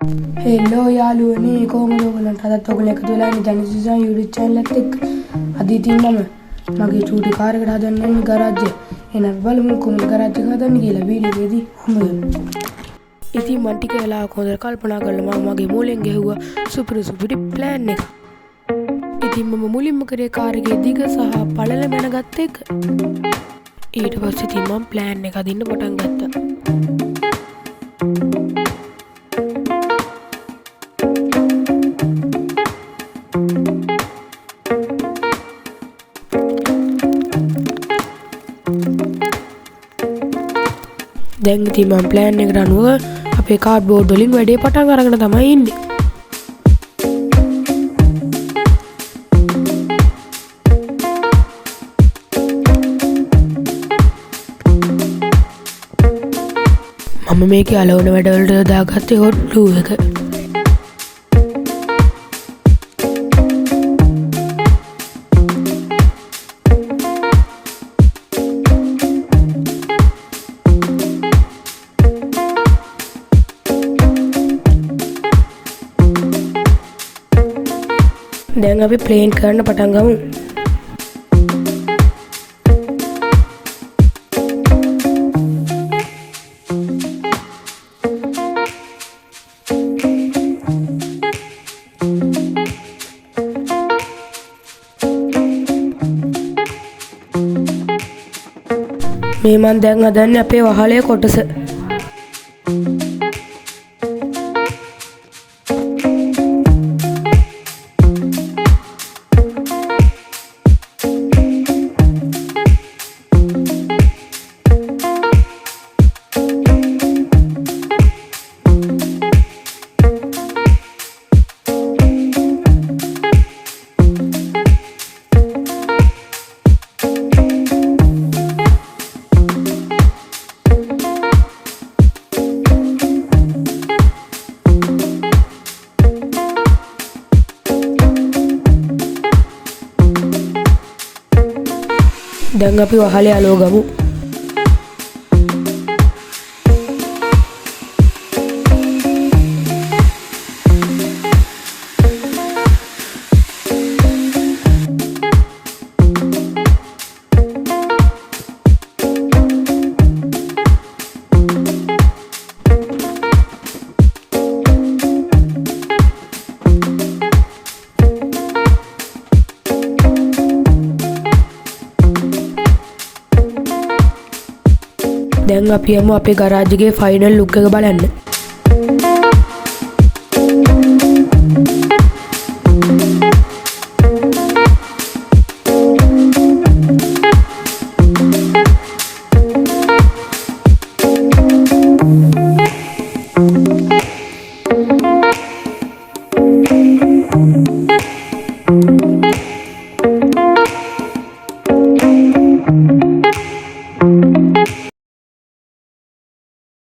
හෙල්ලෝ යාළුවනේ කොහොමද ඔයගොල්ලන්ට අදත් ඔයගොල්ලෝ එකතු වෙලා ඉන්නේ ජනස් ඩිසයින් YouTube channel එකත් එක්ක. අද ඉතින් මම මගේ චූටි කාර් එකට හදන්න යන්නේ ගරාජ් එක. එහෙනම් බලමු කොහොමද ගරාජ් එක හදන්නේ කියලා වීඩියෝ එකේදී හමුවෙමු. ඉතින් මම ටික වෙලාවක් හොඳට කල්පනා කරලා මම මගේ මූලෙන් ගෙහුවා සුපිරි ප්ලෑන් එක. ඉතින් මම මුලින්ම කරේ කාර් එකේ දිග සහ පළල මැනගත්ත එක. ඊට පස්සේ ඉතින් මම ප්ලෑන් එක අදින්න පටන් ගත්තා. දැන් ඉතින් මම ප්ලෑන් එකට අනුව අපේ කාඩ්බෝඩ් වලින් වැඩේ පටන් අරගෙන තමයි ඉන්නේ. මම මේකේ අලවන වැඩවලට දාගත්තේ හොට් ග්ලූ එක. දැන් අපි ප්ලේන් කරන්න පටන් ගමු. මේ මන් දැන් හදන්නේ අපේ වහලේ කොටස. දැන් අපි වහලේ අලෝ ගමු. දැන් අපි යමු අපේ ගරාජ් එකේ ෆයිනල් ලුක් එක බලන්න.